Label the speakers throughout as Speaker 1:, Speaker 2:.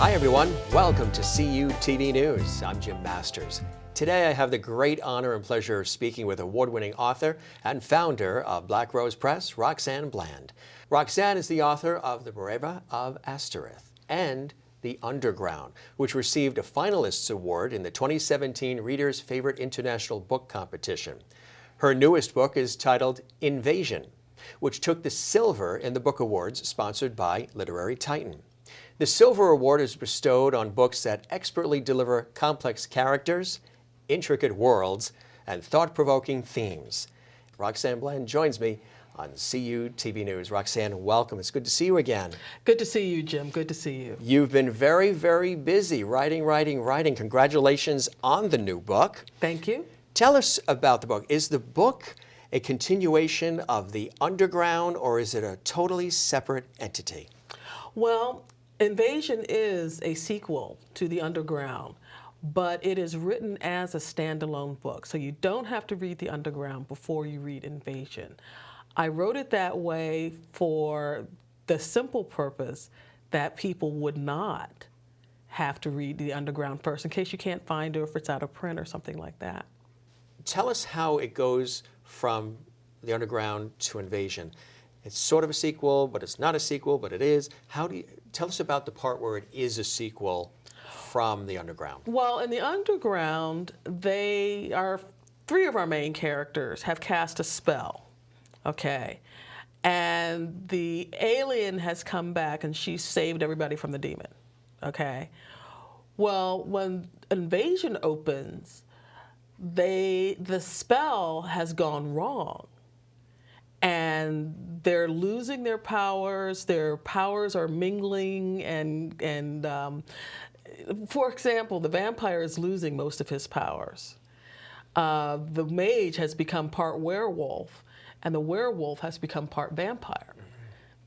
Speaker 1: Hi everyone, welcome to CUTV News. I'm Jim Masters. Today I have the great honor and pleasure of speaking with award-winning author and founder of Black Rose Press, Roxanne Bland. Roxanne is the author of The Breva of Astereth and The Underground, which received a finalists award in the 2017 Reader's Favorite International Book Competition. Her newest book is titled Invasion, which took the silver in the book awards sponsored by Literary Titan. The Silver Award is bestowed on books that expertly deliver complex characters, intricate worlds, and thought-provoking themes. Roxanne Bland joins me on CUTV News. Roxanne, welcome. It's good to see you again.
Speaker 2: Good to see you, Jim. Good to see you.
Speaker 1: You've been very, very busy writing. Congratulations on the new book.
Speaker 2: Thank you.
Speaker 1: Tell us about the book. Is the book a continuation of The Underground, or is it a totally separate entity?
Speaker 2: Well, Invasion is a sequel to The Underground, but it is written as a standalone book. So you don't have to read The Underground before you read Invasion. I wrote it that way for the simple purpose that people would not have to read The Underground first, in case you can't find it or if it's out of print or something like that.
Speaker 1: Tell us how it goes from The Underground to Invasion. It's sort of a sequel, but it's not a sequel, but it is. Tell us about the part where it is a sequel from The Underground.
Speaker 2: Well, in The Underground, three of our main characters have cast a spell, okay? And the alien has come back and she's saved everybody from the demon, okay? Well, when Invasion opens, the spell has gone wrong. And they're losing their powers are mingling, and for example, the vampire is losing most of his powers. The mage has become part werewolf, and the werewolf has become part vampire,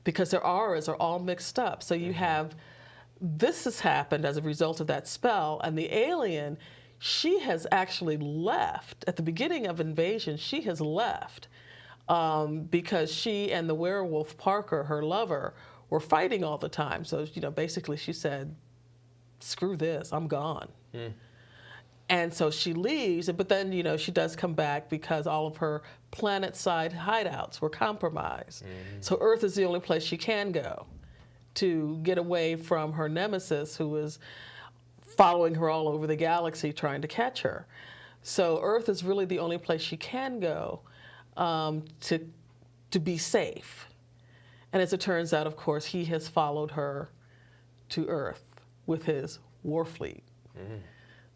Speaker 2: because their auras are all mixed up. So you have, this has happened as a result of that spell, and the alien, she has actually left. At the beginning of Invasion, she has left. Because she and the werewolf Parker, her lover, were fighting all the time. So, basically she said, screw this, I'm gone. And so she leaves, but then, she does come back because all of her planet-side hideouts were compromised. So Earth is the only place she can go to get away from her nemesis, who is following her all over the galaxy trying to catch her. So Earth is really the only place she can go to be safe. And as it turns out, of course, he has followed her to Earth with his war fleet.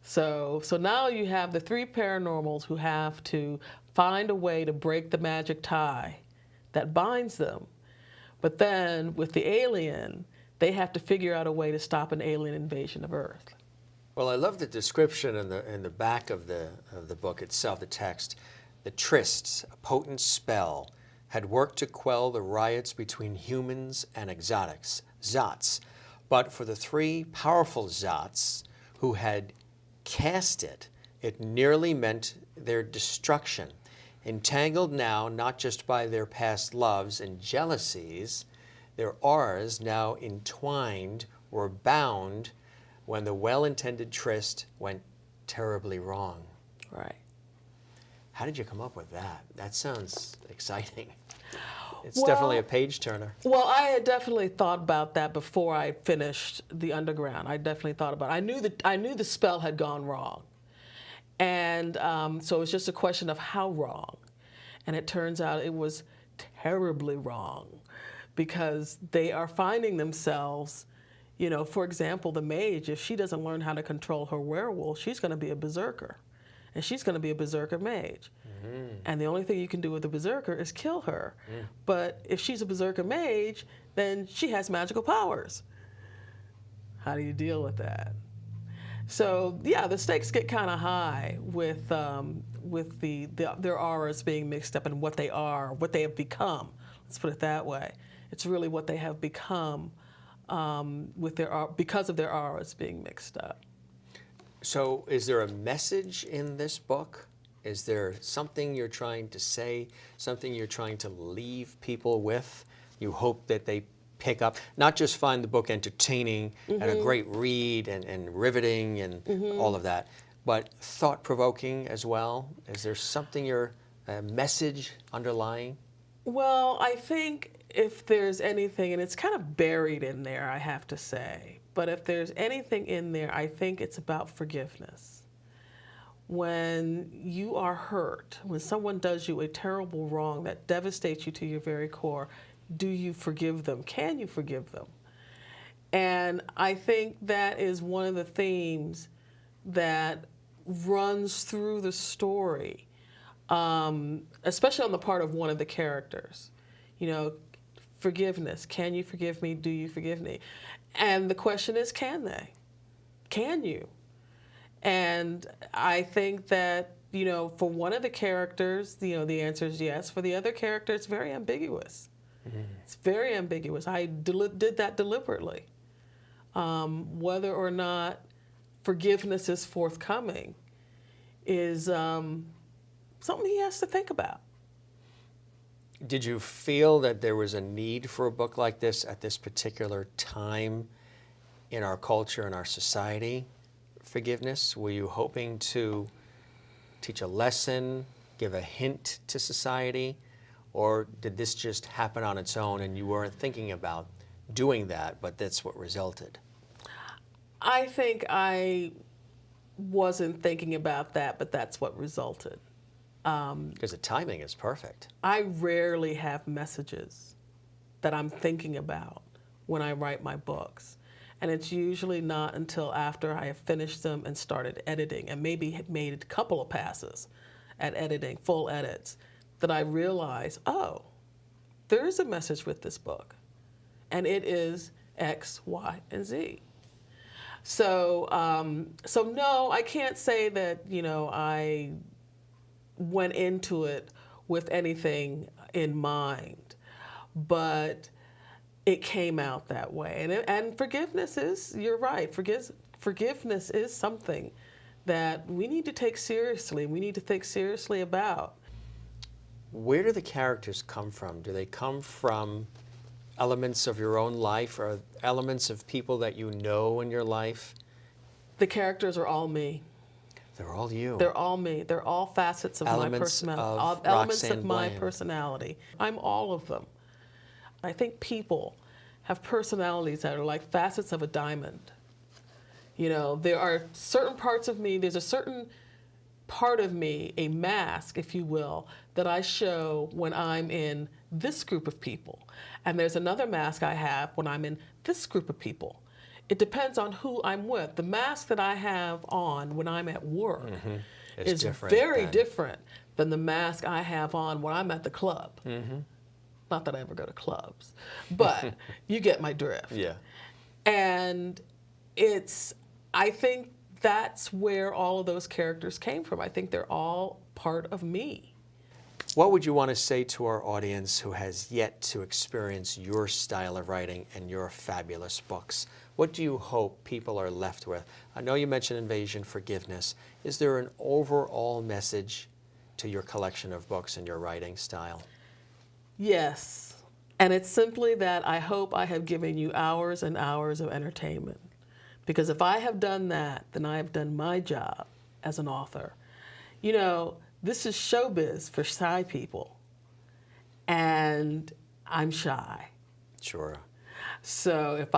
Speaker 2: So now you have the three paranormals who have to find a way to break the magic tie that binds them. But then with the alien, they have to figure out a way to stop an alien invasion of Earth.
Speaker 1: Well, I love the description in the back of the book itself, the text. The Trysts, a potent spell, had worked to quell the riots between humans and exotics, Zots. But for the three powerful Zots who had cast it, it nearly meant their destruction. Entangled now not just by their past loves and jealousies, their auras now entwined were bound when the well-intended tryst went terribly wrong.
Speaker 2: Right.
Speaker 1: How did you come up with that? That sounds exciting. It's definitely a page-turner.
Speaker 2: Well, I had definitely thought about that before I finished The Underground. I definitely thought about it. I knew the spell had gone wrong. And so it was just a question of how wrong. And it turns out it was terribly wrong, because they are finding themselves, for example, the mage, if she doesn't learn how to control her werewolf, she's going to be a berserker. And she's going to be a berserker mage. And the only thing you can do with a berserker is kill her. But if she's a berserker mage, then she has magical powers. How do you deal with that? So yeah, the stakes get kind of high with their auras being mixed up and what they are, what they have become. Let's put it that way. It's really what they have become because of their auras being mixed up.
Speaker 1: So is there a message in this book? Is there something you're trying to say, something you're trying to leave people with? You hope that they pick up, not just find the book entertaining and a great read and riveting and all of that, but thought-provoking as well? Is there something a message underlying?
Speaker 2: Well, I think if there's anything, and it's kind of buried in there, I have to say, but if there's anything in there, I think it's about forgiveness. When you are hurt, when someone does you a terrible wrong that devastates you to your very core, do you forgive them? Can you forgive them? And I think that is one of the themes that runs through the story, especially on the part of one of the characters. You know, forgiveness. Can you forgive me? Do you forgive me? And the question is, can they? Can you? And I think that, you know, for one of the characters, you know, the answer is yes. For the other character, it's very ambiguous. It's very ambiguous. I did that deliberately. Whether or not forgiveness is forthcoming is something he has to think about.
Speaker 1: Did you feel that there was a need for a book like this at this particular time in our culture and our society? Forgiveness? Were you hoping to teach a lesson, give a hint to society, or did this just happen on its own and you weren't thinking about doing that, but that's what resulted?
Speaker 2: I think I wasn't thinking about that, but that's what resulted.
Speaker 1: Because the timing is perfect.
Speaker 2: I rarely have messages that I'm thinking about when I write my books. And it's usually not until after I have finished them and started editing and maybe made a couple of passes at editing, full edits, that I realize, oh, there is a message with this book. And it is X, Y, and Z. So no, I can't say that, you know, I went into it with anything in mind, but it came out that way. And forgiveness is, you're right, forgiveness is something that we need to take seriously. We need to think seriously about.
Speaker 1: Where do the characters come from? Do they come from elements of your own life or elements of people that you know in your life?
Speaker 2: The characters are all me.
Speaker 1: They're all you.
Speaker 2: They're all me. They're all facets of my personality. Elements of my personality. I'm all of them. I think people have personalities that are like facets of a diamond. You know, there are certain parts of me, there's a certain part of me, a mask, if you will, that I show when I'm in this group of people. And there's another mask I have when I'm in this group of people. It depends on who I'm with. The mask that I have on when I'm at work is very different than the mask I have on when I'm at the club. Not that I ever go to clubs, but you get my drift.
Speaker 1: Yeah.
Speaker 2: And I think that's where all of those characters came from. I think they're all part of me.
Speaker 1: What would you want to say to our audience who has yet to experience your style of writing and your fabulous books? What do you hope people are left with? I know you mentioned invasion, forgiveness. Is there an overall message to your collection of books and your writing style?
Speaker 2: Yes. And it's simply that I hope I have given you hours and hours of entertainment. Because if I have done that, then I have done my job as an author. You know, this is showbiz for shy people. And I'm shy.
Speaker 1: Sure.
Speaker 2: So if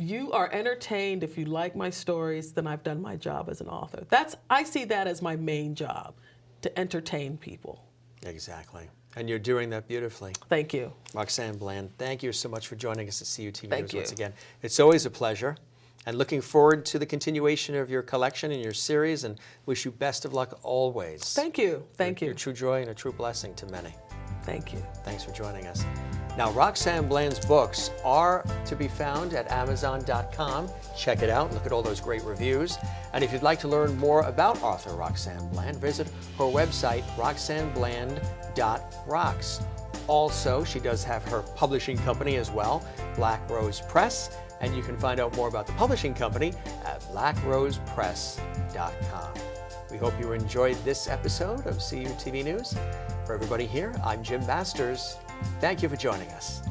Speaker 2: you are entertained, if you like my stories, then I've done my job as an author. I see that as my main job, to entertain people.
Speaker 1: Exactly. And you're doing that beautifully.
Speaker 2: Thank you.
Speaker 1: Roxanne Bland, thank you so much for joining us at CUTV
Speaker 2: Thank
Speaker 1: News
Speaker 2: you.
Speaker 1: once again. It's always a pleasure. And looking forward to the continuation of your collection and your series, and wish you best of luck always.
Speaker 2: Thank you. Thank you.
Speaker 1: You're a true joy and a true blessing to many.
Speaker 2: Thank you.
Speaker 1: Thanks for joining us. Now, Roxanne Bland's books are to be found at Amazon.com. Check it out. Look at all those great reviews. And if you'd like to learn more about author Roxanne Bland, visit her website, roxannebland.rocks. Also, she does have her publishing company as well, Black Rose Press. And you can find out more about the publishing company at blackrosepress.com. We hope you enjoyed this episode of CUTV News. For everybody here, I'm Jim Masters. Thank you for joining us.